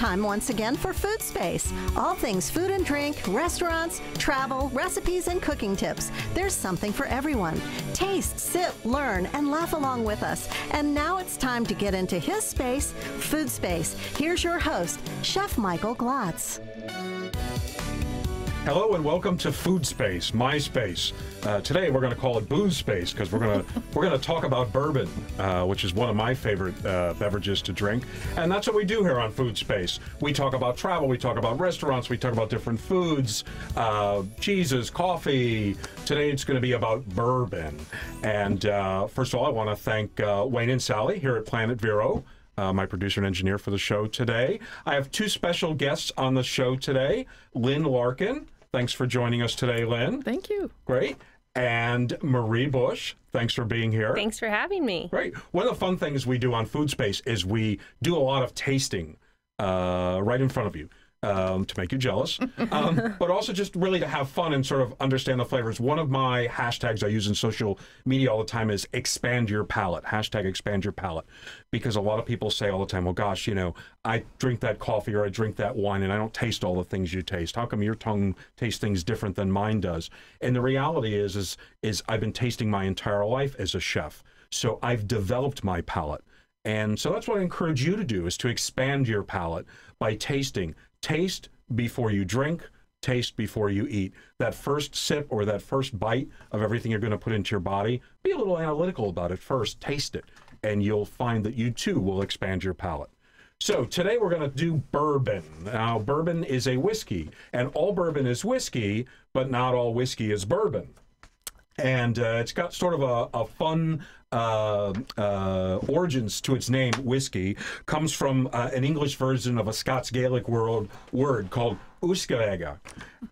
time once again for Food Space. All things food and drink, restaurants, travel, recipes, and cooking tips. There's something for everyone. Taste, sip, learn, and laugh along with us. And now it's time to get into his space, Food Space. Here's your host, Chef Michael Glatz. Hello and welcome to Food Space, my space. Today we're going to call it Booze Space because we're going to talk about bourbon, which is one of my favorite beverages to drink, and that's what we do here on Food Space. We talk about travel, we talk about restaurants, we talk about different foods, cheeses, coffee. Today it's going to be about bourbon. And first of all, I want to thank Wayne and Sally here at Planet Vero. My producer and engineer for the show today. I have two special guests on the show today. Lynn Larkin. Thanks for joining us today, Lynn. Thank you. Great. And Marie Bush. Thanks for being here. Thanks for having me. Great. One of the fun things we do on Food Space is we do a lot of tasting right in front of you. To make you jealous, but also just really to have fun and sort of understand the flavors. One of my hashtags I use in social media all the time is expand your palate, hashtag expand your palate, because a lot of people say all the time, well, gosh, you know, I drink that coffee or I drink that wine and I don't taste all the things you taste. How come your tongue tastes things different than mine does? And the reality is I've been tasting my entire life as a chef. So I've developed my palate. And so that's what I encourage you to do, is to expand your palate by tasting. Taste before you drink, taste before you eat. That first sip or that first bite of everything you're going to put into your body, be a little analytical about it first. Taste it, and you'll find that you too will expand your palate. So today we're going to do bourbon. Now, bourbon is a whiskey, and all bourbon is whiskey, but not all whiskey is bourbon. And it's got sort of a fun origins to its name. Whiskey comes from an English version of a Scots Gaelic word called uiscebheaga.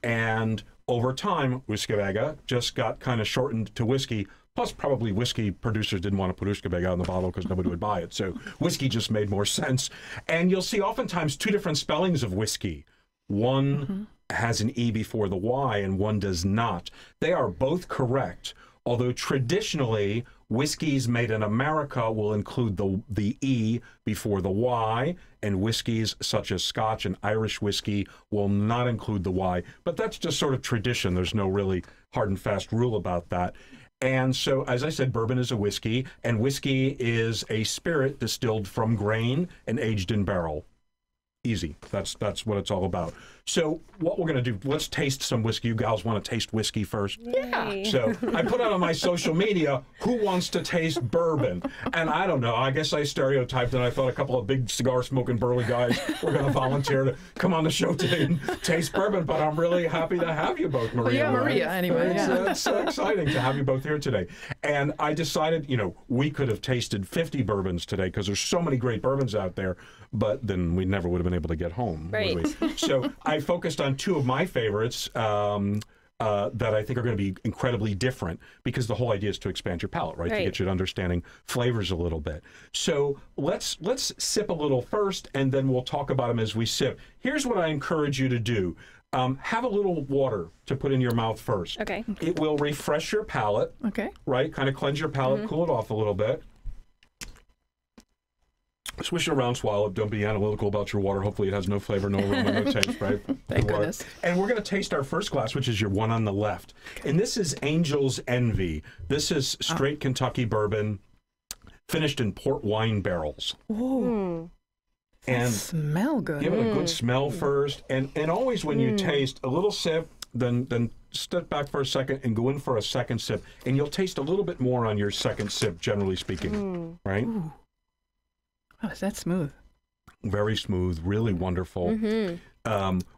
And over time, uiscebheaga just got kind of shortened to whiskey. Plus, probably whiskey producers didn't want to put uiscebheaga on the bottle because nobody would buy it. So whiskey just made more sense. And you'll see oftentimes two different spellings of whiskey. One has an E before the Y and one does not. They are both correct, although traditionally whiskeys made in America will include the E before the Y, and whiskeys such as Scotch and Irish whiskey will not include the Y. But that's just sort of tradition. There's no really hard and fast rule about that. And so, as I said, bourbon is a whiskey, and whiskey is a spirit distilled from grain and aged in barrel. Easy. That's what it's all about. So what we're going to do, let's taste some whiskey. You gals want to taste whiskey first? Yeah. So I put out on my social media, who wants to taste bourbon? And I don't know, I guess I stereotyped and I thought a couple of big cigar-smoking burly guys were going to volunteer to come on the show today and taste bourbon, but I'm really happy to have you both, Maria. Well, yeah, Maria, anyway. It's so exciting to have you both here today. And I decided, you know, we could have tasted 50 bourbons today because there's so many great bourbons out there, but then we never would have been able to get home. Right. Would we? So I focused on two of my favorites that I think are going to be incredibly different, because the whole idea is to expand your palate, right? To get you to understanding flavors a little bit. So let's sip a little first, and then we'll talk about them as we sip. Here's what I encourage you to do. Have a little water to put in your mouth first. Okay. It will refresh your palate. Okay. Right? Kind of cleanse your palate, cool it off a little bit. Swish it around, swallow it. Don't be analytical about your water. Hopefully it has no flavor, no aroma, no taste, right? Thank goodness. And we're going to taste our first glass, which is your one on the left. And this is Angel's Envy. This is straight Kentucky bourbon, finished in port wine barrels. Ooh. And smell good. Give it a good smell first. And always when you taste, a little sip, then step back for a second and go in for a second sip. And you'll taste a little bit more on your second sip, generally speaking, right? Ooh. Oh, is that smooth? Very smooth, really wonderful.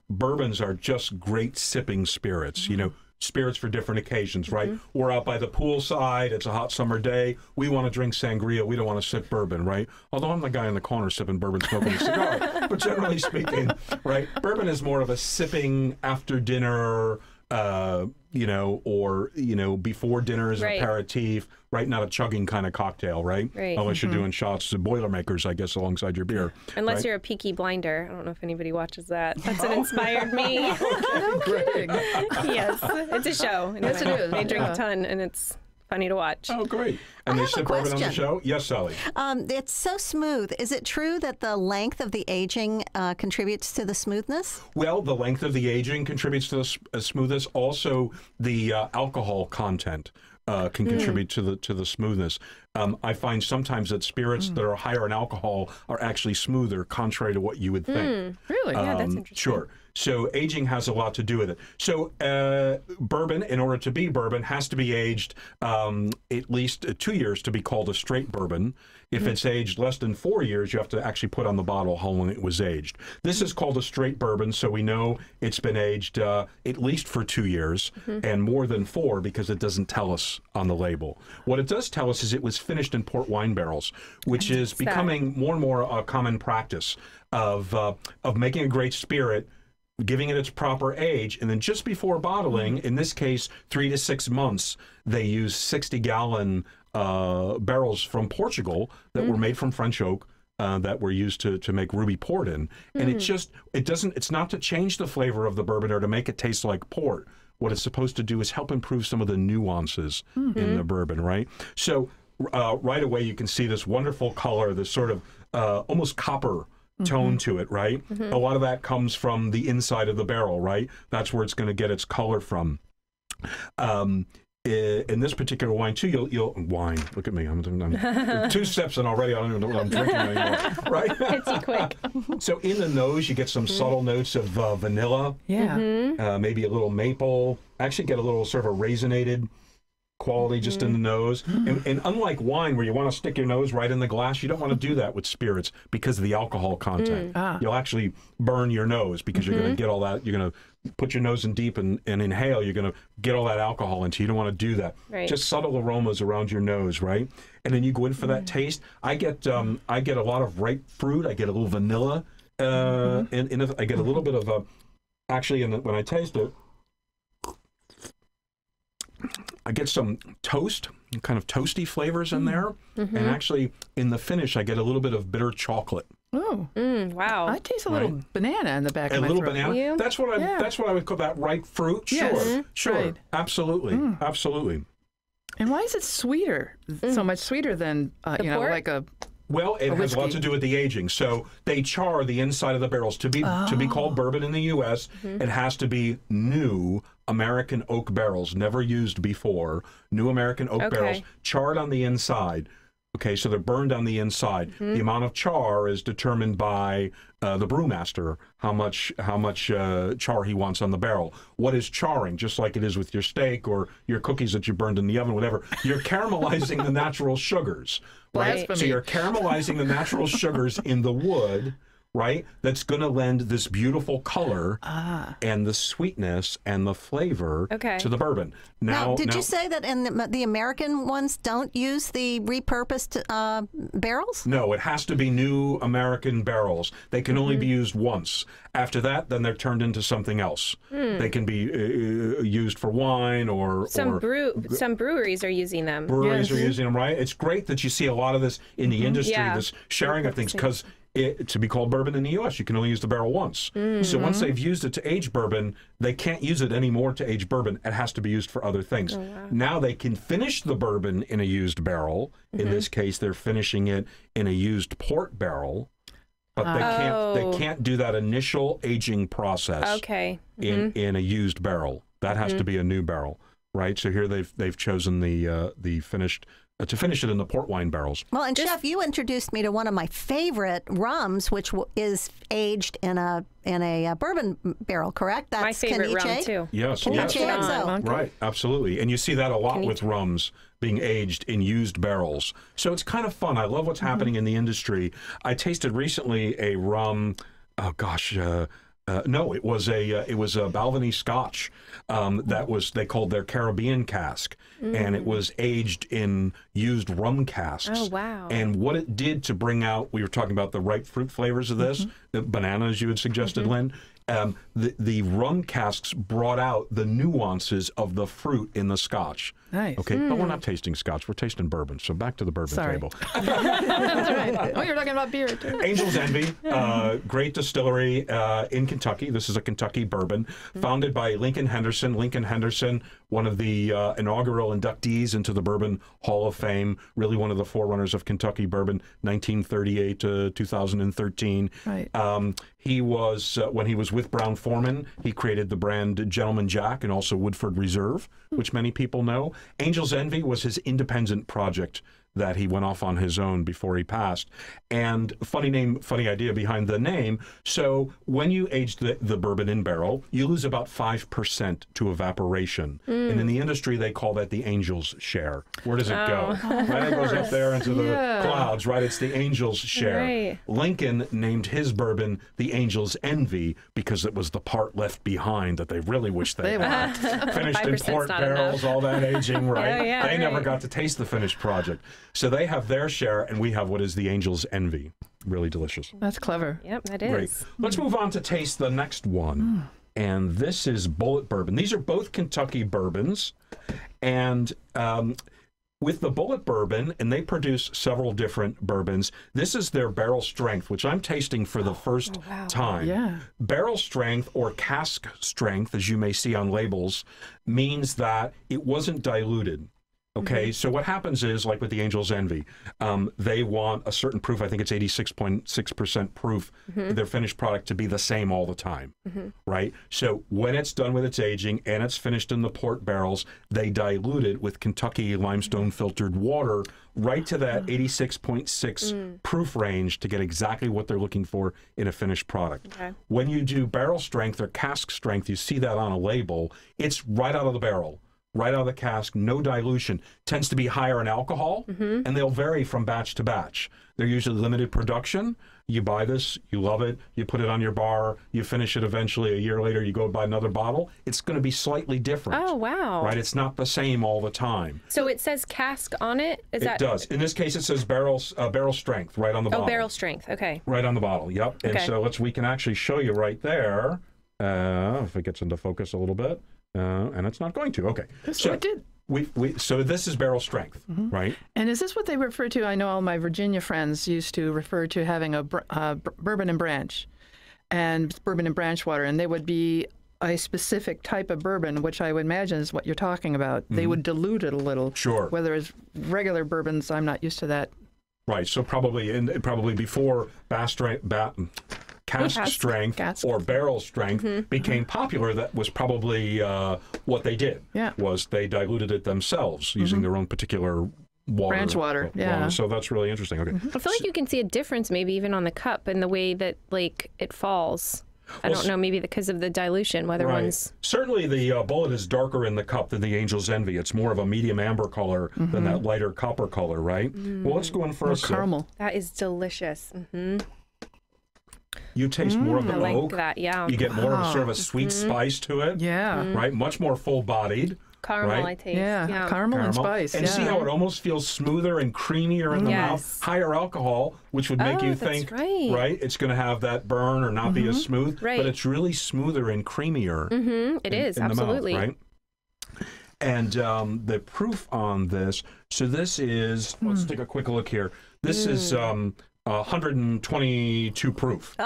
Bourbons are just great sipping spirits, you know, spirits for different occasions, right? We're out by the poolside, it's a hot summer day, we want to drink sangria, we don't want to sip bourbon, right? Although I'm the guy in the corner sipping bourbon, smoking a cigar. But generally speaking, right, bourbon is more of a sipping after dinner, you know, or, you know, before dinner as an aperitif, right? Not a chugging kind of cocktail, right? Unless you're doing shots of Boilermakers, I guess, alongside your beer. Unless you're a Peaky Blinder. I don't know if anybody watches that. That's what inspired me. No kidding. Yes, it's a show. Anyway, Yes, it is. They drink a ton, and it's funny to watch. Oh, great. And I they have a sip bourbon on the question. show? Yes, Sally. It's so smooth. Is it true that the length of the aging contributes to the smoothness? Well, the length of the aging contributes to the smoothness. Also, the alcohol content can contribute to the smoothness. I find sometimes that spirits that are higher in alcohol are actually smoother, contrary to what you would think. Really? Yeah, that's interesting. Sure. So aging has a lot to do with it. So bourbon, in order to be bourbon, has to be aged at least 2 years to be called a straight bourbon. If it's aged less than 4 years, you have to actually put on the bottle how long it was aged. This is called a straight bourbon, so we know it's been aged at least for 2 years and more than 4 because it doesn't tell us on the label. What it does tell us is it was finished in port wine barrels, which is becoming more and more a common practice of making a great spirit, giving it its proper age, and then just before bottling, in this case 3 to 6 months, they use 60-gallon barrels from Portugal that were made from French oak that were used to make ruby port in. And it's not to change the flavor of the bourbon or to make it taste like port. What it's supposed to do is help improve some of the nuances in the bourbon, right? So right away you can see this wonderful color, this sort of almost copper tone to it, right? A lot of that comes from the inside of the barrel, right? That's where it's going to get its color from. In this particular wine too, you'll wine. Look at me, I'm 2 steps in already. I don't even know what I'm drinking anymore, right? Hits you quick. So in the nose, you get some subtle notes of vanilla, Yeah. maybe a little maple. Actually, get a little sort of a raisinated quality just in the nose. And unlike wine, where you want to stick your nose right in the glass, you don't want to do that with spirits because of the alcohol content. You'll actually burn your nose because you're going to get all that. You're going to put your nose in deep and inhale. You're going to get all that alcohol into you. You don't want to do that. Right. Just subtle aromas around your nose, right? And then you go in for that taste. I get a lot of ripe fruit. I get a little vanilla. And I get a little bit of actually, when I taste it, I get some toast, kind of toasty flavors in there. And actually, in the finish, I get a little bit of bitter chocolate. Oh. Wow. I taste a little banana in the back of my little throat. banana. You? That's what I would call that ripe fruit. Sure, Yes. sure, Right. absolutely, absolutely. And why is it sweeter? So much sweeter than, port? like a... Well, it has a lot whiskey. to do with the aging. So they char the inside of the barrels to be called bourbon in the U.S. It has to be new American oak barrels, never used before. New American oak barrels, charred on the inside. Okay, so they're burned on the inside. The amount of char is determined by the brewmaster, how much char he wants on the barrel. What is charring? Just like it is with your steak or your cookies that you burned in the oven, whatever. You're caramelizing the natural sugars, right? Blasphemy. So you're caramelizing the natural sugars in the wood, right? That's going to lend this beautiful color and the sweetness and the flavor to the bourbon. Now, did you say that in the American ones don't use the repurposed barrels? No, it has to be new American barrels. They can only be used once. After that, then they're turned into something else. They can be used for wine or Some breweries are using them. breweries are using them, right? It's great that you see a lot of this in the industry, this sharing of things, because to be called bourbon in the U.S., you can only use the barrel once. So once they've used it to age bourbon, they can't use it anymore to age bourbon. It has to be used for other things. Now they can finish the bourbon in a used barrel. In this case, they're finishing it in a used port barrel, but they can't do that initial aging process in a used barrel. That has to be a new barrel, right? So here they've chosen the finished. To finish it in the port wine barrels. Well, and Chef, you introduced me to one of my favorite rums, which is aged in a bourbon barrel. Correct? That's My favorite rum Caniche? too. Yes, Caniche yes. XO. Right, absolutely. And you see that a lot with rums being aged in used barrels. So it's kind of fun. I love what's happening in the industry. I tasted recently a rum, no, it was a Balvenie Scotch they called their Caribbean cask, and it was aged in used rum casks. Oh, wow. And what it did to bring out, we were talking about the ripe fruit flavors of this, the bananas you had suggested, Lynn. The rum casks brought out the nuances of the fruit in the Scotch. Nice. Okay, but we're not tasting Scotch. We're tasting bourbon. So back to the bourbon Sorry. table. That's right. Oh, you're talking about beer, too. Angel's Envy, great distillery in Kentucky. This is a Kentucky bourbon founded by Lincoln Henderson. Lincoln Henderson, one of the inaugural inductees into the Bourbon Hall of Fame, really one of the forerunners of Kentucky bourbon, 1938 to 2013. Right. He was, when he was with Brown-Forman, he created the brand Gentleman Jack and also Woodford Reserve, which many people know. Angel's Envy was his independent project that he went off on his own before he passed. And funny name, funny idea behind the name. So when you age the bourbon in barrel, you lose about 5% to evaporation. And in the industry, they call that the angel's share. Where does it go? Right, it goes up there into the clouds, right? It's the angel's share. Right. Lincoln named his bourbon the Angel's Envy because it was the part left behind that they really wish they had. Finished in 5% 's port not barrels, all that aging, right? Oh, yeah, they never right. got to taste the finished project. So they have their share, and we have what is the Angel's Envy. Really delicious. That's clever. Yep, that is. Great. Let's move on to taste the next one. And this is Bullet Bourbon. These are both Kentucky bourbons. And with the Bullet Bourbon, and they produce several different bourbons, this is their barrel strength, which I'm tasting for the first time. Yeah. Barrel strength or cask strength, as you may see on labels, means that it wasn't diluted. Okay, so what happens is, like with the Angel's Envy, they want a certain proof, I think it's 86.6% proof, their finished product to be the same all the time, right? So when it's done with its aging and it's finished in the port barrels, they dilute it with Kentucky limestone filtered water right to that 86.6 proof range to get exactly what they're looking for in a finished product. Okay. When you do barrel strength or cask strength, you see that on a label, it's right out of the barrel. Right out of the cask, no dilution. Tends to be higher in alcohol, and they'll vary from batch to batch. They're usually limited production. You buy this, you love it, you put it on your bar, you finish it eventually. A year later, you go buy another bottle. It's going to be slightly different. Oh, wow. Right? It's not the same all the time. So it says cask on it? Is It does. In this case, it says barrel strength right on the bottle. Oh, barrel strength. Okay. Right on the bottle, yep. And Okay. so we can actually show you right there, if it gets into focus a little bit. And it's not going to. Okay. So it did. So this is barrel strength, right? And is this what they refer to? I know all my Virginia friends used to refer to having a bourbon and branch, and bourbon and branch water, and they would be a specific type of bourbon, which I would imagine is what you're talking about. They would dilute it a little. Sure. Whether it's regular bourbons, I'm not used to that. Right. So probably before cask strength or barrel strength became popular, that was probably what they did. Yeah. Was they diluted it themselves using their own particular water. Branch water, yeah. So that's really interesting. Okay. I feel like you can see a difference maybe even on the cup and the way that like it falls. I don't know, maybe because of the dilution, whether one's... Certainly the Bullet is darker in the cup than the Angel's Envy. It's more of a medium amber color than that lighter copper color, right? Well, let's go in for a sip. Caramel. That is delicious. You taste more of the I oak. like that, yeah. You get more of a sort of a sweet spice to it. Yeah. Right? Much more full-bodied. Caramel, right? I taste. Yeah. Caramel and spice. And see how it almost feels smoother and creamier in the mouth? Higher alcohol, which would make you think, right, it's going to have that burn or not be as smooth. Right. But it's really smoother and creamier. It is, in absolutely. The mouth, right? And the proof on this, so this is, let's take a quick look here. This is 122 proof. Do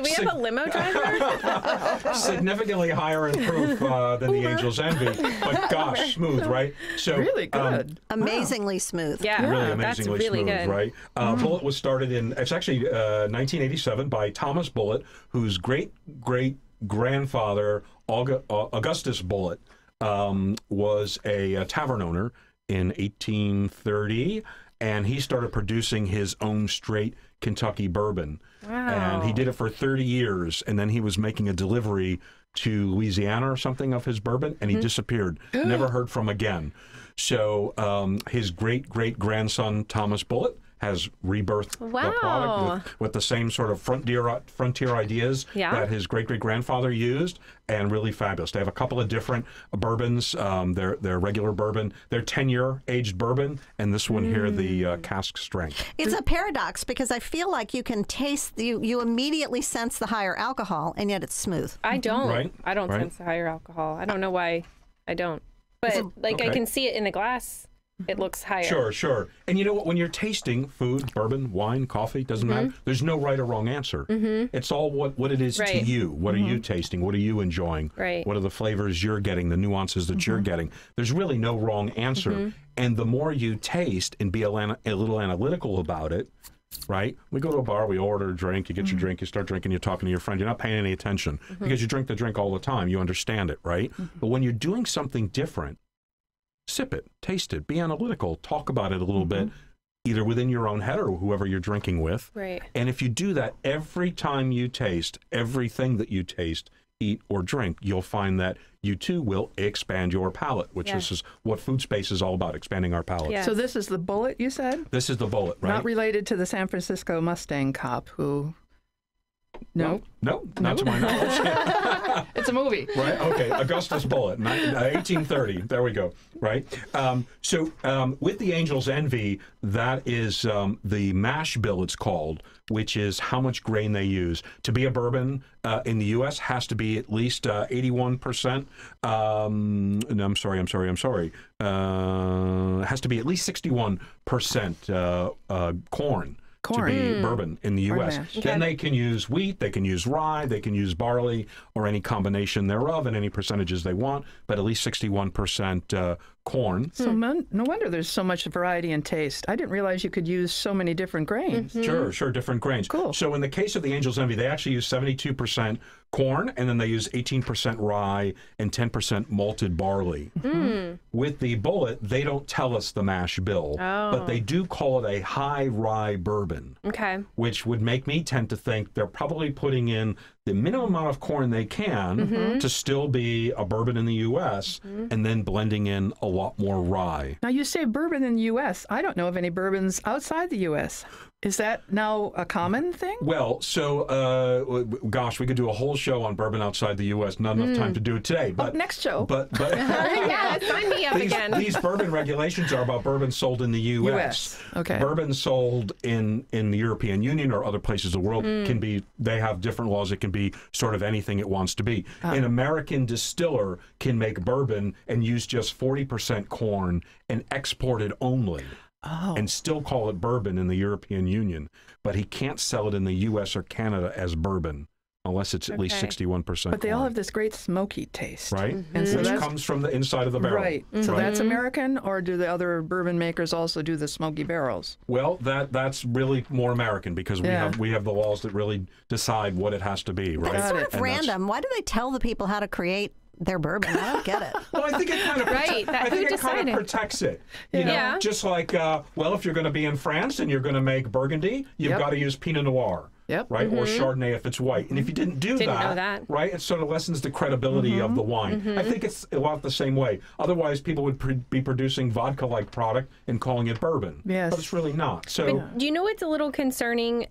we have a limo driver? Significantly higher in proof than the Angel's Envy, but gosh, smooth, right? So Really good. Amazingly smooth. Yeah, really that's amazingly really smooth, good. right? Bullet was started it's actually 1987 by Thomas Bullet, whose great-great-grandfather, Augustus Bullet, was a tavern owner in 1830, and he started producing his own straight Kentucky bourbon. Wow. And he did it for 30 years, and then he was making a delivery to Louisiana or something of his bourbon, and he disappeared. Never heard from again. So his great-great-grandson, Thomas Bullet, has rebirthed the product with the same sort of frontier ideas that his great-great-grandfather used, and really fabulous. They have a couple of different bourbons. Their regular bourbon, their 10-year aged bourbon, and this one here, the cask strength. It's a paradox because I feel like you can taste, you immediately sense the higher alcohol, and yet it's smooth. I don't. Right. I don't Right. sense the higher alcohol. I don't know why. I don't. But like I Okay. can see it in the glass. It looks higher. Sure, sure. And you know what? When you're tasting food, bourbon, wine, coffee, doesn't matter. There's no right or wrong answer. It's all what it is to Right. you. What are you tasting? What are you enjoying? Right. What are the flavors you're getting, the nuances that you're getting? There's really no wrong answer. And the more you taste and be a little analytical about it, right? We go to a bar, we order a drink, you get your drink, you start drinking, you're talking to your friend, you're not paying any attention because you drink the drink all the time. You understand it, right? But when you're doing something different, sip it, taste it, be analytical, talk about it a little bit, either within your own head or whoever you're drinking with. Right. And if you do that every time you taste, everything that you taste, eat, or drink, you'll find that you too will expand your palate, which Yes. is what Food Space is all about, expanding our palate. Yes. So this is the bullet, you said? This is the bullet, right? Not related to the San Francisco Mustang cop who... No? No, not to my knowledge. It's a movie. Right? Okay. Augustus Bullet, 1830. There we go. Right? With the Angel's Envy, that is the mash bill, it's called, which is how much grain they use. To be a bourbon in the U.S. has to be at least 81%. No, I'm sorry. Has to be at least 61% corn. To be bourbon in the U.S. mash. Then they can use wheat, they can use rye, they can use barley, or any combination thereof, and any percentages they want, but at least 61% corn. So no wonder there's so much variety and taste. I didn't realize you could use so many different grains. Sure, different grains. Cool. So in the case of the Angel's Envy, they actually use 72% corn, and then they use 18% rye and 10% malted barley. With the Bullet, they don't tell us the mash bill, but they do call it a high rye bourbon. Okay. Which would make me tend to think they're probably putting in the minimum amount of corn they can to still be a bourbon in the U.S. and then blending in a lot more rye. Now, you say bourbon in the U.S. I don't know of any bourbons outside the U.S. Is that now a common thing? Well, so, gosh, we could do a whole show on bourbon outside the U.S. Not enough time to do it today. But Next show. But Yeah, sign me up again. these bourbon regulations are about bourbon sold in the U.S. Okay. Bourbon sold in the European Union or other places of the world can be, they have different laws. It can be sort of anything it wants to be. An American distiller can make bourbon and use just 40% corn and export it only. And still call it bourbon in the European Union, but he can't sell it in the U.S. or Canada as bourbon unless it's at least 61%. But they all have this great smoky taste. right, And so which that's comes from the inside of the barrel. right. So that's American, or do the other bourbon makers also do the smoky barrels? Well, that's really more American because we have the laws that really decide what it has to be, right? That's sort of And random. Why do they tell the people how to create their bourbon? I don't get it. Well, I think it kind of Right, that- I think who it kind of decided? protects it. You know, Yeah. just like well, if you're going to be in France and you're going to make Burgundy, you've Yep. got to use Pinot Noir. Yep. Right, or Chardonnay if it's white. And if you didn't know that. right, it sort of lessens the credibility of the wine. I think it's a lot the same way. Otherwise, people would be producing vodka-like product and calling it bourbon. Yes. But it's really not. So, Do you know what's a little concerning,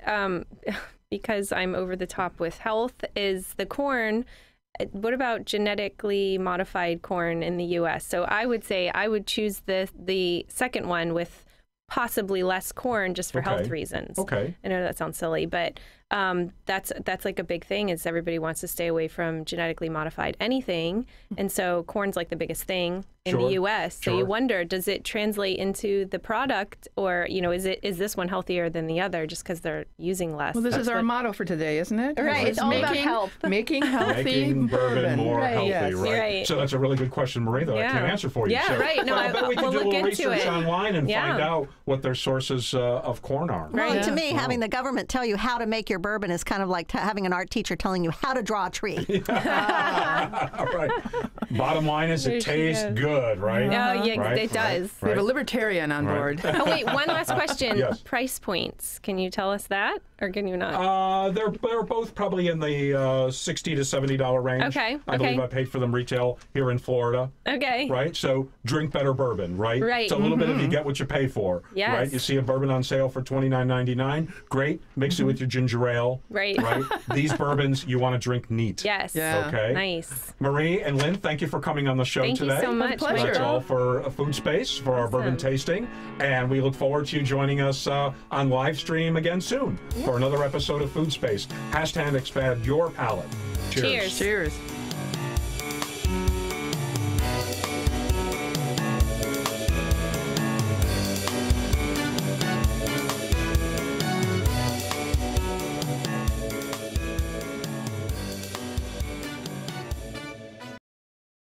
because I'm over the top with health, is the corn. What about genetically modified corn in the U.S.? So I would say I would choose the second one with possibly less corn just for health reasons. Okay. I know that sounds silly, but that's like a big thing is everybody wants to stay away from genetically modified anything. And so corn's like the biggest thing in the U.S. So you wonder, does it translate into the product, or, you know, is this one healthier than the other just because they're using less? Well, this is our motto for today, isn't it? Right, it's all about health. Making healthy making bourbon more healthy, Yes. right? Right. So that's a really good question, Marie, that I can't answer for you. Yeah, So, right. No, but I bet we can we'll do a look little into research it. online and Yeah. find out what their sources of corn are. Well, Right. to me, having the government tell you how to make your bourbon is kind of like having an art teacher telling you how to draw a tree. Right. Bottom line is it tastes good, right? Oh, yeah, Right, it does. We have a right. libertarian on board. Oh, wait, one last question. Yes. Price points. Can you tell us that, or can you not? They're both probably in the $60 to $70 range. Okay, I believe okay. I paid for them retail here in Florida. Okay. Right, so drink better bourbon, right? Right. It's a little bit of you get what you pay for. Yes. Right. You see a bourbon on sale for $29.99. Great. Mix it with your ginger ale. Right. Right. These bourbons you want to drink neat. Yes. Yeah. Okay. Nice. Marie and Lynn, thank you for coming on the show Thank today. you so much. pleasure. That's Michael. all for Food Space for our bourbon tasting, and we look forward to you joining us on live stream again soon for another episode of Food Space. #expand your palate. Cheers. Cheers.